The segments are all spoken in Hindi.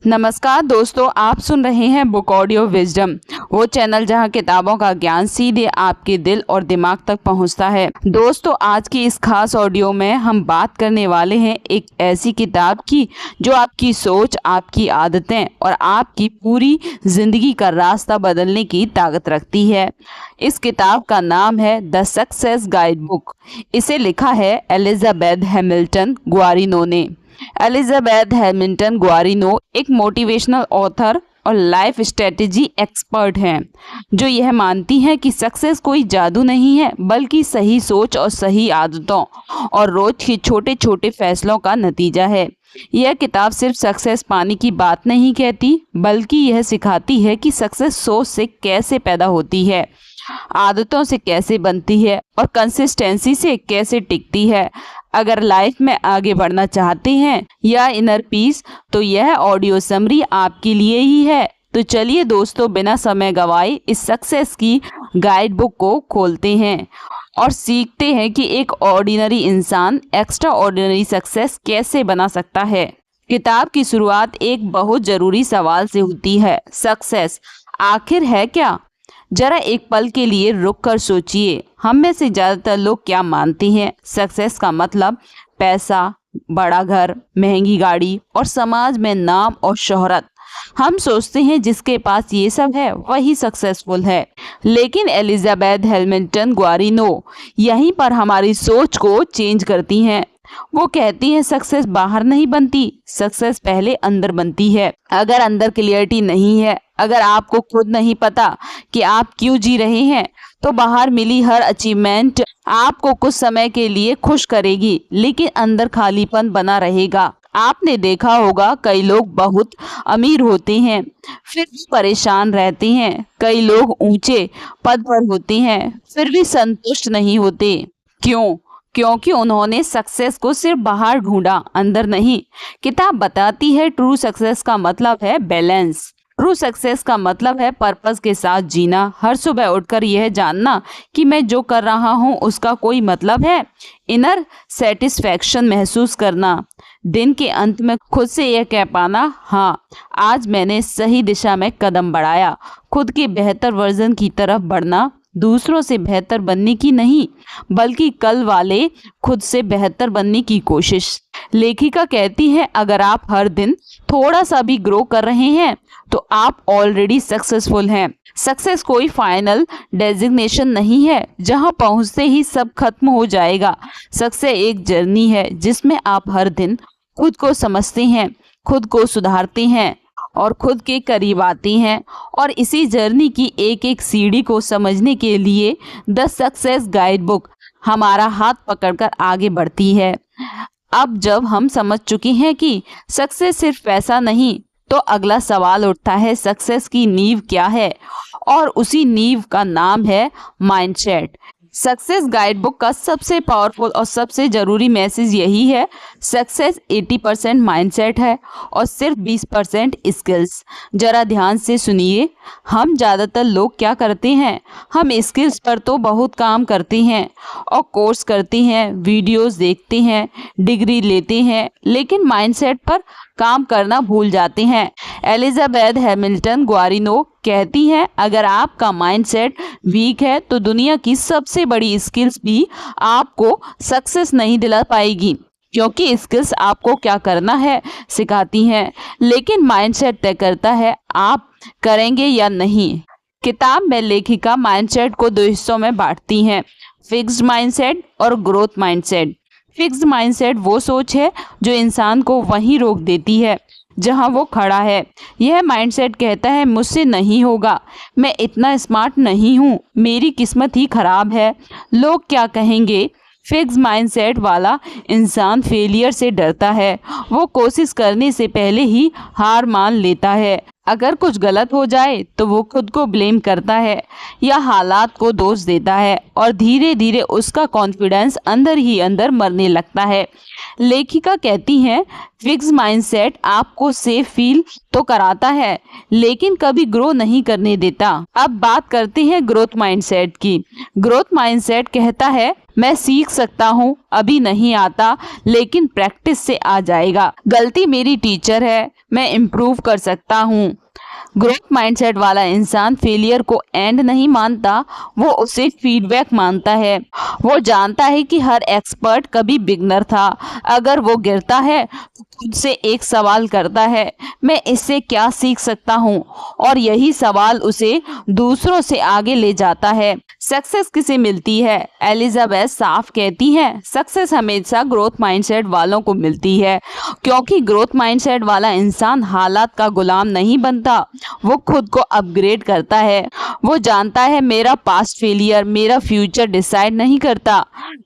नमस्कार दोस्तों, आप सुन रहे हैं बुक ऑडियो विजडम, वो चैनल जहां किताबों का ज्ञान सीधे आपके दिल और दिमाग तक पहुंचता है। दोस्तों, आज की इस खास ऑडियो में हम बात करने वाले हैं एक ऐसी किताब की जो आपकी सोच, आपकी आदतें और आपकी पूरी जिंदगी का रास्ता बदलने की ताकत रखती है। इस किताब का नाम है द सक्सेस गाइड बुक। इसे लिखा है एलिजाबेथ हैमिल्टन गुआरिनो ने। एलिजाबेथ हैमिल्टन गुआरिनो एक मोटिवेशनल ऑथर और लाइफ स्ट्रेटेजी एक्सपर्ट हैं, जो यह मानती हैं कि सक्सेस कोई जादू नहीं है, बल्कि सही सोच और सही आदतों और रोज के छोटे छोटे फैसलों का नतीजा है। यह किताब सिर्फ सक्सेस पाने की बात नहीं कहती, बल्कि यह सिखाती है कि सक्सेस सोच से कैसे पैदा होती है, आदतों से कैसे बनती है और कंसिस्टेंसी से कैसे टिकती है। अगर लाइफ में आगे बढ़ना चाहते हैं या इनर पीस, तो यह ऑडियो समरी आपके लिए ही है। तो चलिए दोस्तों, बिना समय गवाए इस सक्सेस की गाइड बुक को खोलते हैं और सीखते हैं कि एक ऑर्डिनरी इंसान एक्स्ट्रा ऑर्डिनरी सक्सेस कैसे बना सकता है। किताब की शुरुआत एक बहुत जरूरी सवाल से होती है, सक्सेस आखिर है क्या? जरा एक पल के लिए रुक कर सोचिए, हम में से ज़्यादातर लोग क्या मानते हैं? सक्सेस का मतलब पैसा, बड़ा घर, महंगी गाड़ी और समाज में नाम और शोहरत। हम सोचते हैं जिसके पास ये सब है वही सक्सेसफुल है। लेकिन एलिजाबेथ हैमिल्टन गुआरिनो यहीं पर हमारी सोच को चेंज करती हैं। वो कहती हैं सक्सेस बाहर नहीं बनती, सक्सेस पहले अंदर बनती है। अगर अंदर क्लियरिटी नहीं है, अगर आपको खुद नहीं पता कि आप क्यों जी रहे हैं, तो बाहर मिली हर अचीवमेंट आपको कुछ समय के लिए खुश करेगी, लेकिन अंदर खालीपन बना रहेगा। आपने देखा होगा कई लोग बहुत अमीर होते हैं फिर भी परेशान रहते हैं। कई लोग ऊंचे पद पर होते हैं फिर भी संतुष्ट नहीं होते। क्यों? क्योंकि उन्होंने सक्सेस को सिर्फ बाहर ढूंढा, अंदर नहीं। किताब बताती है ट्रू सक्सेस का मतलब है बैलेंस। ट्रू सक्सेस का मतलब है पर्पस के साथ जीना, हर सुबह उठकर यह जानना कि मैं जो कर रहा हूँ उसका कोई मतलब है। इनर सेटिस्फैक्शन महसूस करना, दिन के अंत में खुद से यह कह पाना, हाँ आज मैंने सही दिशा में कदम बढ़ाया। खुद के बेहतर वर्जन की तरफ बढ़ना, दूसरों से बेहतर बनने की नहीं, बल्कि कल वाले खुद से बेहतर बनने की कोशिश। लेखिका कहती है अगर आप हर दिन थोड़ा सा भी ग्रो कर रहे हैं तो आप ऑलरेडी सक्सेसफुल हैं। सक्सेस कोई फाइनल डेजिग्नेशन नहीं है जहां पहुंचते ही सब खत्म हो जाएगा। सक्सेस एक जर्नी है जिसमें आप हर दिन खुद को समझते हैं, खुद को सुधारते हैं और खुद के करीब आते हैं। और इसी जर्नी की एक एक सीढ़ी को समझने के लिए द सक्सेस गाइड बुक हमारा हाथ पकड़कर आगे बढ़ती है। अब जब हम समझ चुके हैं कि सक्सेस सिर्फ पैसा नहीं, तो अगला सवाल उठता है सक्सेस की नींव क्या है? और उसी नींव का नाम है माइंडसेट। सक्सेस गाइड बुक का सबसे पावरफुल और सबसे ज़रूरी मैसेज यही है, सक्सेस 80% माइंडसेट है और सिर्फ 20% स्किल्स। ज़रा ध्यान से सुनिए, हम ज़्यादातर लोग क्या करते हैं, हम स्किल्स पर तो बहुत काम करते हैं और कोर्स करते हैं, वीडियोस देखते हैं, डिग्री लेते हैं, लेकिन माइंडसेट पर काम करना भूल जाते हैं। एलिजाबेथ हैमिल्टन गुआरिनो कहती हैं अगर आपका माइंडसेट वीक है तो दुनिया की सबसे बड़ी स्किल्स भी आपको सक्सेस नहीं दिला पाएगी, क्योंकि स्किल्स आपको क्या करना है सिखाती हैं, लेकिन माइंडसेट तय करता है आप करेंगे या नहीं। किताब में लेखिका माइंडसेट को दो हिस्सों में बांटती हैं, फिक्स्ड माइंडसेट और ग्रोथ माइंडसेट। फिक्स्ड माइंडसेट वो सोच है जो इंसान को वहीं रोक देती है जहां वो खड़ा है। यह माइंडसेट कहता है मुझसे नहीं होगा, मैं इतना स्मार्ट नहीं हूँ, मेरी किस्मत ही खराब है, लोग क्या कहेंगे। फिक्स माइंडसेट वाला इंसान फेलियर से डरता है, वो कोशिश करने से पहले ही हार मान लेता है। अगर कुछ गलत हो जाए तो वो खुद को ब्लेम करता है या हालात को दोष देता है और धीरे धीरे उसका कॉन्फिडेंस अंदर ही अंदर मरने लगता है। लेखिका कहती हैं फिक्स माइंडसेट आपको सेफ फील तो कराता है, लेकिन कभी ग्रो नहीं करने देता। अब बात करते हैं ग्रोथ माइंडसेट की। ग्रोथ माइंडसेट कहता है मैं सीख सकता हूँ, अभी नहीं आता लेकिन प्रैक्टिस से आ जाएगा। गलती मेरी टीचर है, मैं इम्प्रूव कर सकता हूँ। ग्रोथ माइंडसेट वाला इंसान फेलियर को एंड नहीं मानता, वो उसे फीडबैक मानता है। वो जानता है कि हर एक्सपर्ट कभी बिगनर था। अगर वो गिरता है तो खुद से एक सवाल करता है, मैं इससे क्या सीख सकता हूँ, और यही सवाल उसे दूसरों से आगे ले जाता है। सक्सेस किसे मिलती है? एलिजाबेथ साफ कहती है, सक्सेस हमेशा ग्रोथ माइंडसेट वालों को मिलती है, क्योंकि ग्रोथ माइंडसेट वाला इंसान हालात का गुलाम नहीं बनता, वो खुद को अपग्रेड करता है। वो जानता है मेरा पास्ट फेलियर मेरा फ्यूचर डिसाइड नहीं करता।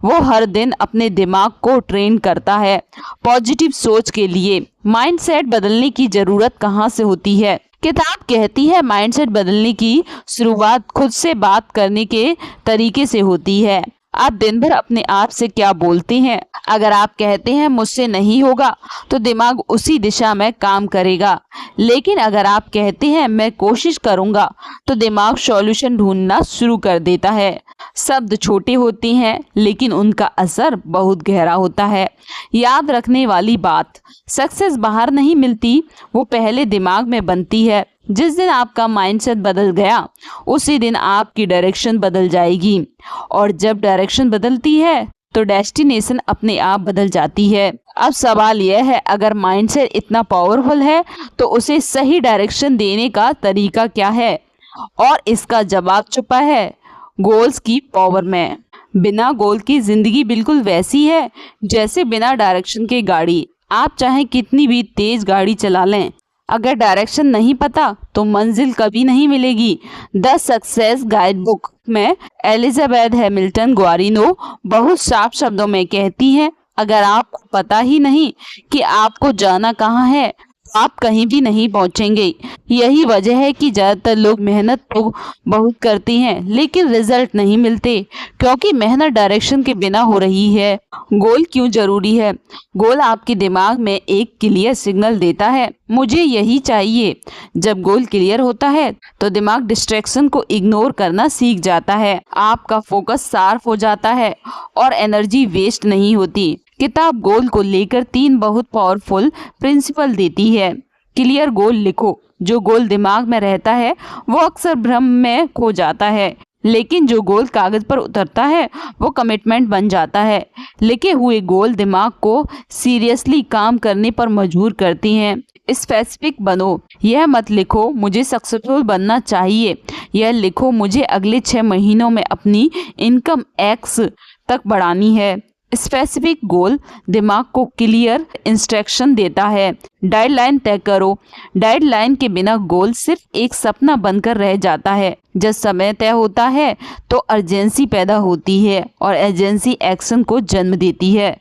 वो हर दिन अपने दिमाग को ट्रेन करता है पॉजिटिव सोच के लिए। माइंडसेट बदलने की जरूरत कहाँ से होती है? किताब कहती है माइंडसेट बदलने की शुरुआत खुद से बात करने के तरीके से होती है। आप दिन भर अपने आप से क्या बोलते हैं? अगर आप कहते हैं मुझसे नहीं होगा, तो दिमाग उसी दिशा में काम करेगा। लेकिन अगर आप कहते हैं मैं कोशिश करूंगा, तो दिमाग सॉल्यूशन ढूंढना शुरू कर देता है। शब्द छोटे होते हैं लेकिन उनका असर बहुत गहरा होता है। याद रखने वाली बात, सक्सेस बाहर नहीं मिलती, वो पहले दिमाग में बनती है। जिस दिन आपका माइंडसेट बदल गया, उसी दिन आपकी डायरेक्शन बदल जाएगी, और जब डायरेक्शन बदलती है तो डेस्टिनेशन अपने आप बदल जाती है। अब सवाल यह है, अगर माइंडसेट इतना पावरफुल है तो उसे सही डायरेक्शन देने का तरीका क्या है? और इसका जवाब छुपा है गोल्स की पावर में। बिना गोल की जिंदगी बिल्कुल वैसी है जैसे बिना डायरेक्शन के गाड़ी। आप चाहे कितनी भी तेज गाड़ी चला लें, अगर डायरेक्शन नहीं पता तो मंजिल कभी नहीं मिलेगी। द सक्सेस गाइड बुक में एलिजाबेथ हैमिल्टन ग्वारिनो बहुत साफ शब्दों में कहती हैं, अगर आपको पता ही नहीं कि आपको जाना कहाँ है, आप कहीं भी नहीं पहुंचेंगे। यही वजह है कि ज्यादातर लोग मेहनत तो बहुत करते हैं लेकिन रिजल्ट नहीं मिलते, क्योंकि मेहनत डायरेक्शन के बिना हो रही है। गोल क्यों जरूरी है? गोल आपके दिमाग में एक क्लियर सिग्नल देता है, मुझे यही चाहिए। जब गोल क्लियर होता है तो दिमाग डिस्ट्रैक्शन को इग्नोर करना सीख जाता है। आपका फोकस शार्प हो जाता है और एनर्जी वेस्ट नहीं होती। किताब गोल को लेकर 3 बहुत पावरफुल प्रिंसिपल देती है। क्लियर गोल लिखो। जो गोल दिमाग में रहता है वो अक्सर भ्रम में खो जाता है, लेकिन जो गोल कागज पर उतरता है वो कमिटमेंट बन जाता है। लिखे हुए गोल दिमाग को सीरियसली काम करने पर मजबूर करती हैं। स्पेसिफिक बनो। यह मत लिखो मुझे सक्सेसफुल बनना चाहिए, यह लिखो मुझे अगले 6 महीनों में अपनी इनकम X तक बढ़ानी है। स्पेसिफिक गोल दिमाग को क्लियर इंस्ट्रक्शन देता है। डेडलाइन तय करो। डेडलाइन के बिना गोल सिर्फ एक सपना बनकर रह जाता है। जब समय तय होता है तो अर्जेंसी पैदा होती है और एजेंसी एक्शन को जन्म देती है।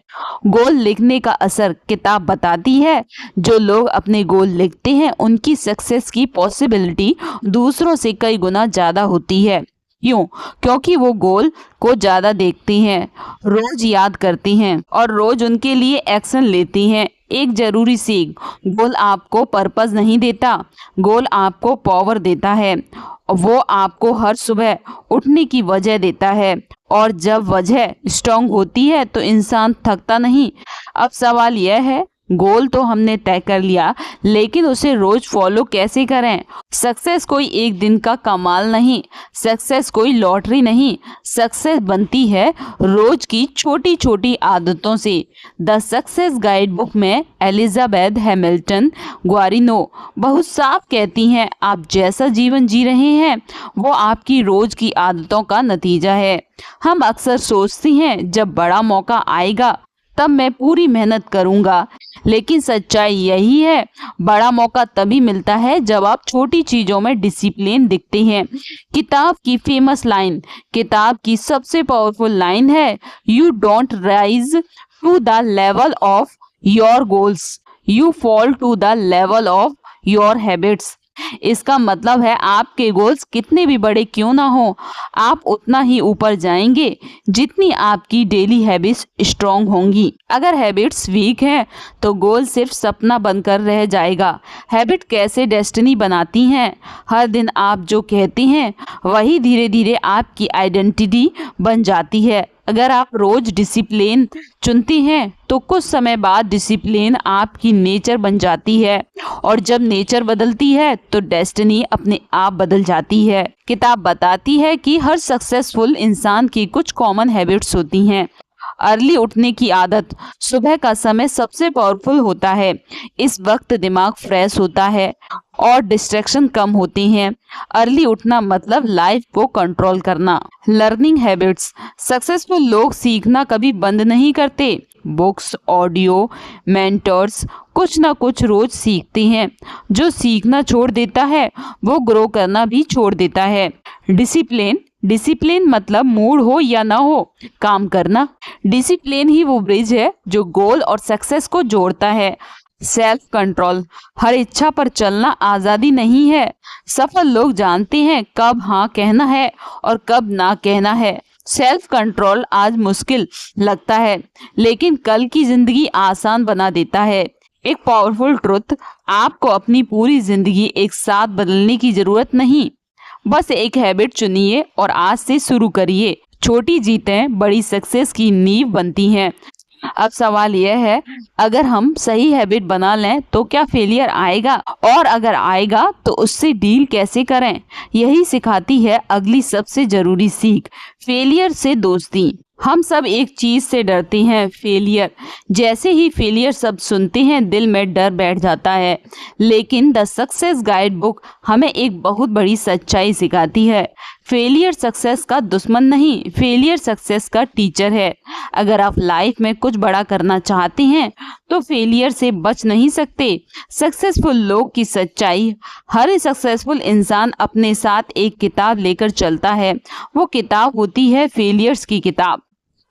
गोल लिखने का असर किताब बताती है, जो लोग अपने गोल लिखते हैं उनकी सक्सेस की पॉसिबिलिटी दूसरों से कई गुना ज्यादा होती है। क्यों? क्योंकि वो गोल को ज्यादा देखती हैं, रोज याद करती हैं और रोज उनके लिए एक्शन लेती हैं। एक जरूरी सीख, गोल आपको पर्पस नहीं देता, गोल आपको पावर देता है। वो आपको हर सुबह उठने की वजह देता है, और जब वजह स्ट्रांग होती है तो इंसान थकता नहीं। अब सवाल यह है, गोल तो हमने तय कर लिया, लेकिन उसे रोज फॉलो कैसे करें? सक्सेस कोई एक दिन का कमाल नहीं, सक्सेस कोई लॉटरी नहीं, सक्सेस बनती है रोज की छोटी छोटी आदतों से। द सक्सेस गाइड बुक में एलिजाबेथ हैमिल्टन ग्वारिनो बहुत साफ कहती हैं, आप जैसा जीवन जी रहे हैं वो आपकी रोज की आदतों का नतीजा है। हम अक्सर सोचते हैं जब बड़ा मौका आएगा तब मैं पूरी मेहनत करूंगा, लेकिन सच्चाई यही है, बड़ा मौका तभी मिलता है जब आप छोटी चीजों में डिसिप्लिन दिखते हैं। किताब की फेमस लाइन, किताब की सबसे पावरफुल लाइन है, you don't rise to the level of your goals, you fall to the level of your habits. इसका मतलब है आपके गोल्स कितने भी बड़े क्यों ना हो, आप उतना ही ऊपर जाएंगे जितनी आपकी डेली हैबिट्स स्ट्रांग होंगी। अगर हैबिट्स वीक हैं तो गोल सिर्फ सपना बनकर रह जाएगा। हैबिट कैसे डेस्टिनी बनाती हैं? हर दिन आप जो कहते हैं वही धीरे धीरे आपकी आइडेंटिटी बन जाती है। अगर आप रोज डिसिप्लिन चुनती हैं तो कुछ समय बाद डिसिप्लिन आपकी नेचर बन जाती है, और जब नेचर बदलती है तो डेस्टिनी अपने आप बदल जाती है। किताब बताती है कि हर सक्सेसफुल इंसान की कुछ कॉमन हैबिट्स होती हैं। अर्ली उठने की आदत। सुबह का समय सबसे पावरफुल होता है। इस वक्त दिमाग फ्रेश होता है और डिस्ट्रैक्शन कम होती हैं। अर्ली उठना मतलब लाइफ को कंट्रोल करना। Learning habits. सक्सेसफुल लोग सीखना कभी बंद नहीं करते। बुक्स, ऑडियो, मेंटर्स कुछ ना कुछ रोज सीखते हैं। जो सीखना छोड़ देता है वो ग्रो करना भी छोड़ देता है। डिसिप्लिन। डिसिप्लिन मतलब मूड हो या ना हो काम करना। डिसिप्लिन ही वो ब्रिज है जो गोल और सक्सेस को जोड़ता है। Self control. हर इच्छा पर चलना आज़ादी नहीं है। सफल लोग जानते हैं कब हाँ कहना है और कब ना कहना है। सेल्फ कंट्रोल आज मुश्किल लगता है, लेकिन कल की जिंदगी आसान बना देता है। एक पावरफुल ट्रुथ, आपको अपनी पूरी जिंदगी एक साथ बदलने की जरूरत नहीं। बस एक हैबिट चुनिए और आज से शुरू करिए। छोटी जीतें बड़ी सक्सेस की नींव बनती हैं। अब सवाल यह है, अगर हम सही हैबिट बना लें तो क्या फेलियर आएगा, और अगर आएगा तो उससे डील कैसे करें? यही सिखाती है अगली सबसे जरूरी सीख, फेलियर से दोस्ती। हम सब एक चीज से डरते हैं, फेलियर। जैसे ही फेलियर शब्द सुनते हैं दिल में डर बैठ जाता है, लेकिन द सक्सेस गाइड बुक हमें एक बहुत बड़ी सच्चाई सिखाती है। फेलियर सक्सेस का दुश्मन नहीं, फेलियर सक्सेस का टीचर है। अगर आप लाइफ में कुछ बड़ा करना चाहते हैं तो फेलियर से बच नहीं सकते। सक्सेसफुल लोग की सच्चाई, हर सक्सेसफुल इंसान अपने साथ एक किताब लेकर चलता है। वो किताब होती है फेलियर्स की किताब।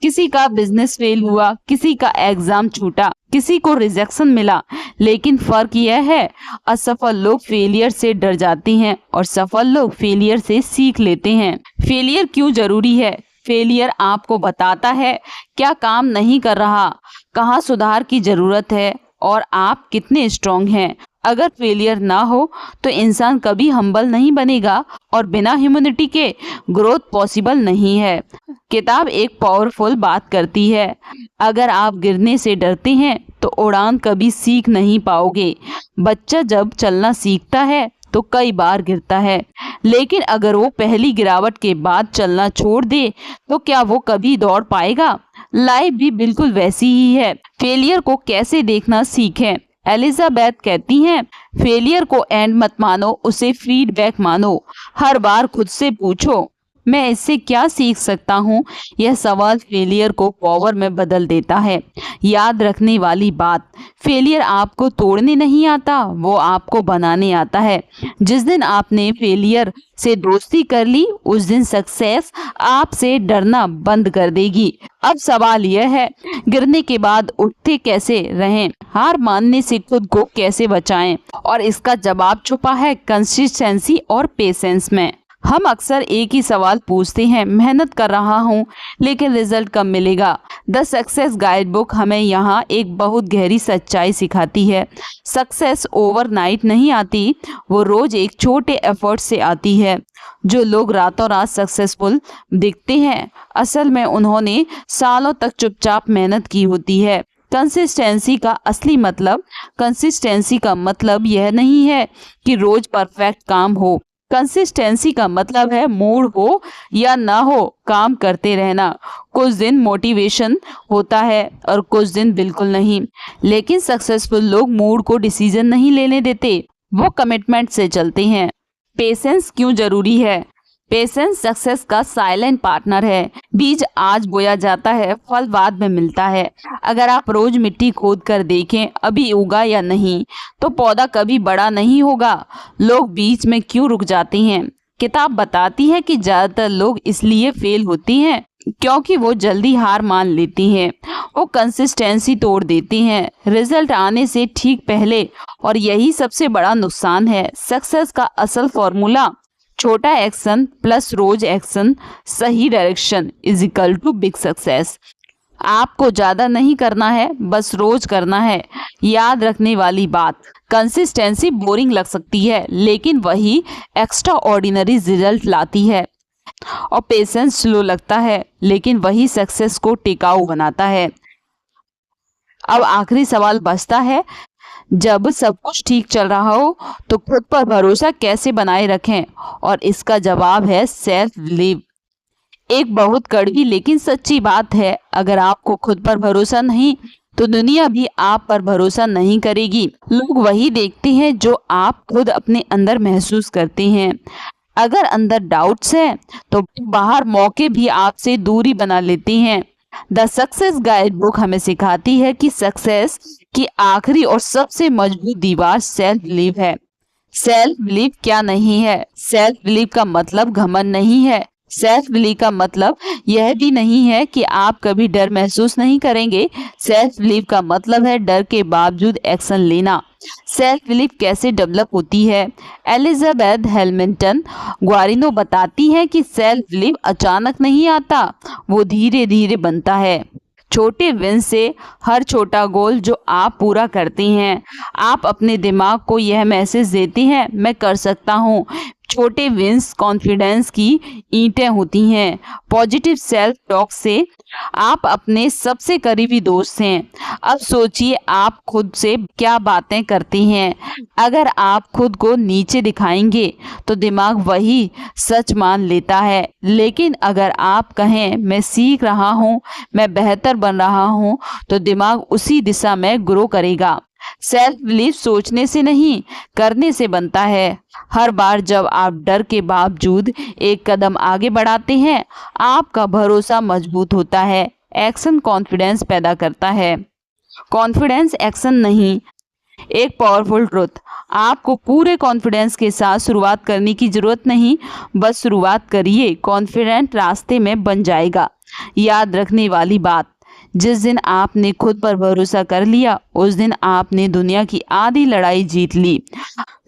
किसी का बिजनेस फेल हुआ, किसी का एग्जाम छूटा, किसी को रिजेक्शन मिला, लेकिन फर्क यह है असफल लोग फेलियर से डर जाते हैं और सफल लोग फेलियर से सीख लेते हैं। फेलियर क्यों जरूरी है? फेलियर आपको बताता है क्या काम नहीं कर रहा, कहाँ सुधार की जरूरत है और आप कितने स्ट्रांग हैं। अगर फेलियर ना हो तो इंसान कभी हम्बल नहीं बनेगा, और बिना ह्यूमैनिटी के ग्रोथ पॉसिबल नहीं है। किताब एक पावरफुल बात करती है, अगर आप गिरने से डरते हैं तो उड़ान कभी सीख नहीं पाओगे। बच्चा जब चलना सीखता है तो कई बार गिरता है, लेकिन अगर वो पहली गिरावट के बाद चलना छोड़ दे तो क्या वो कभी दौड़ पाएगा? लाइफ भी बिल्कुल वैसी ही है। फेलियर को कैसे देखना सीखें। एलिजाबेथ कहती हैं, फेलियर को एंड मत मानो, उसे फीडबैक मानो। हर बार खुद से पूछो, मैं इससे क्या सीख सकता हूँ? यह सवाल फेलियर को पावर में बदल देता है। याद रखने वाली बात, फेलियर आपको तोड़ने नहीं आता, वो आपको बनाने आता है। जिस दिन आपने फेलियर से दोस्ती कर ली उस दिन सक्सेस आपसे डरना बंद कर देगी। अब सवाल यह है, गिरने के बाद उठते कैसे रहें, हार मानने से खुद को कैसे बचाएं? और इसका जवाब छुपा है कंसिस्टेंसी और पेशेंस में। हम अक्सर एक ही सवाल पूछते हैं, मेहनत कर रहा हूँ लेकिन रिजल्ट कब मिलेगा? द सक्सेस गाइड बुक हमें यहाँ एक बहुत गहरी सच्चाई सिखाती है। सक्सेस ओवरनाइट नहीं आती, वो रोज एक छोटे एफर्ट से आती है। जो लोग रातों रात सक्सेसफुल दिखते हैं असल में उन्होंने सालों तक चुपचाप मेहनत की होती है। कंसिस्टेंसी का मतलब यह नहीं है कि रोज परफेक्ट काम हो। कंसिस्टेंसी का मतलब है मूड हो या ना हो काम करते रहना। कुछ दिन मोटिवेशन होता है और कुछ दिन बिल्कुल नहीं, लेकिन सक्सेसफुल लोग मूड को डिसीजन नहीं लेने देते, वो कमिटमेंट से चलते हैं। पेशेंस क्यों जरूरी है? पेशेंस सक्सेस का साइलेंट पार्टनर है। बीज आज बोया जाता है, फल बाद में मिलता है। अगर आप रोज मिट्टी खोद कर देखें अभी उगा या नहीं, तो पौधा कभी बड़ा नहीं होगा। लोग बीच में क्यों रुक जाते हैं? किताब बताती है कि ज्यादातर लोग इसलिए फेल होते हैं क्योंकि वो जल्दी हार मान लेती हैं, वो कंसिस्टेंसी तोड़ देती हैं रिजल्ट आने से ठीक पहले, और यही सबसे बड़ा नुकसान है। सक्सेस का असल फॉर्मूला, छोटा एक्शन प्लस रोज एक्शन, सही direction is equal to big success. आपको ज्यादा नहीं करना है, बस रोज करना है। याद रखने वाली बात, कंसिस्टेंसी बोरिंग लग सकती है लेकिन वही एक्स्ट्रा ऑर्डिनरी रिजल्ट लाती है। और पेशेंस स्लो लगता है, लेकिन वही सक्सेस को टिकाऊ बनाता है। अब आखिरी सवाल बचता है, जब सब कुछ ठीक चल रहा हो तो खुद पर भरोसा कैसे बनाए रखें? और इसका जवाब है सेल्फ बिलीव। एक बहुत कड़वी लेकिन सच्ची बात है, अगर आपको खुद पर भरोसा नहीं तो दुनिया भी आप पर भरोसा नहीं करेगी। लोग वही देखते हैं जो आप खुद अपने अंदर महसूस करते हैं। अगर अंदर डाउट्स हैं तो बाहर मौके भी आपसे दूरी बना लेते हैं। द सक्सेस गाइड बुक हमें सिखाती है कि सक्सेस की आखिरी और सबसे मजबूत दीवार सेल्फ बिलीव है। सेल्फ बिलीव क्या नहीं है? सेल्फ बिलीव का मतलब घमंड नहीं है। सेल्फ बिलीव का मतलब यह भी नहीं है कि आप कभी डर महसूस नहीं करेंगे। सेल्फ बिलीव का मतलब है डर के बावजूद एक्शन लेना। सेल्फ बिलीव कैसे डेवलप होती है? एलिजाबेथ हैमिल्टन ग्वारिनो बताती हैं कि सेल्फ बिलीव अचानक नहीं आता, वो धीरे धीरे बनता है। छोटे विन से हर छोटा गोल जो आप पूरा करते हैं, आप अपने दिमाग को यह मैसेज देते हैं, मैं कर सकता हूँ। छोटे विंस कॉन्फिडेंस की ईंटें होती हैं। पॉजिटिव सेल्फ टॉक से आप अपने सबसे करीबी दोस्त हैं। अब सोचिए आप खुद से क्या बातें करते हैं। अगर आप खुद को नीचे दिखाएंगे तो दिमाग वही सच मान लेता है, लेकिन अगर आप कहें मैं सीख रहा हूँ, मैं बेहतर बन रहा हूँ, तो दिमाग उसी दिशा में ग्रो करेगा। सेल्फ बिलीव सोचने से नहीं, करने से बनता है। हर बार जब आप डर के बावजूद एक कदम आगे बढ़ाते हैं, आपका भरोसा मजबूत होता है। एक्शन कॉन्फिडेंस पैदा करता है, कॉन्फिडेंस एक्शन नहीं। एक पावरफुल ट्रुथ, आपको पूरे कॉन्फिडेंस के साथ शुरुआत करने की जरूरत नहीं, बस शुरुआत करिए, कॉन्फिडेंट रास्ते में बन जाएगा। याद रखने वाली बात, जिस दिन आपने खुद पर भरोसा कर लिया, उस दिन आपने दुनिया की आधी लड़ाई जीत ली।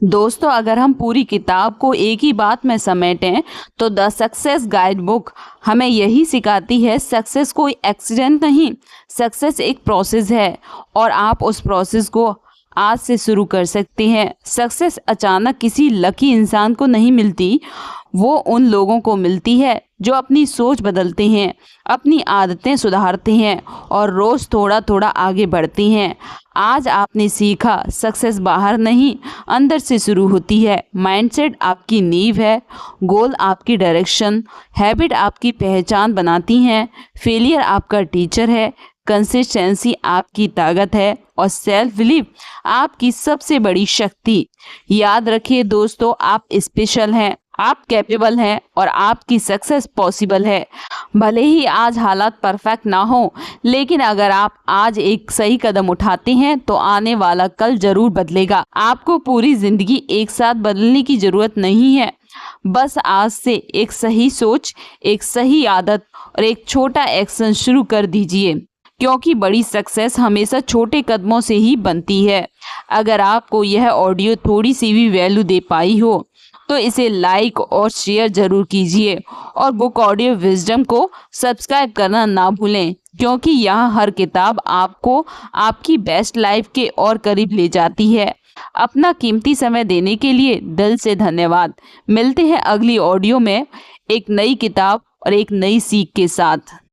दोस्तों, अगर हम पूरी किताब को एक ही बात में समेटें तो द सक्सेस गाइड बुक हमें यही सिखाती है, सक्सेस कोई एक्सीडेंट नहीं, सक्सेस एक प्रोसेस है और आप उस प्रोसेस को आज से शुरू कर सकते हैं। सक्सेस अचानक किसी लकी इंसान को नहीं मिलती, वो उन लोगों को मिलती है जो अपनी सोच बदलते हैं, अपनी आदतें सुधारते हैं और रोज थोड़ा थोड़ा आगे बढ़ते हैं। आज आपने सीखा, सक्सेस बाहर नहीं, अंदर से शुरू होती है। माइंडसेट आपकी नींव है, गोल आपकी डायरेक्शन, हैबिट आपकी पहचान बनाती हैं, फेलियर आपका टीचर है, कंसिस्टेंसी आपकी ताकत है और सेल्फ बिलीव आपकी सबसे बड़ी शक्ति। याद रखिए दोस्तों, आप स्पेशल हैं, आप कैपेबल हैं और आपकी सक्सेस पॉसिबल है। भले ही आज हालात परफेक्ट ना हो, लेकिन अगर आप आज एक सही कदम उठाते हैं तो आने वाला कल जरूर बदलेगा। आपको पूरी जिंदगी एक साथ बदलने की जरूरत नहीं है, बस आज से एक सही सोच, एक सही आदत और एक छोटा एक्शन शुरू कर दीजिए, क्योंकि बड़ी सक्सेस हमेशा छोटे कदमों से ही बनती है। अगर आपको यह ऑडियो थोड़ी सी भी वैल्यू दे पाई हो तो इसे लाइक और शेयर जरूर कीजिए और बुक ऑडियो विजडम को सब्सक्राइब करना ना भूलें, क्योंकि यहाँ हर किताब आपको आपकी बेस्ट लाइफ के और करीब ले जाती है। अपना कीमती समय देने के लिए दिल से धन्यवाद। मिलते हैं अगली ऑडियो में एक नई किताब और एक नई सीख के साथ।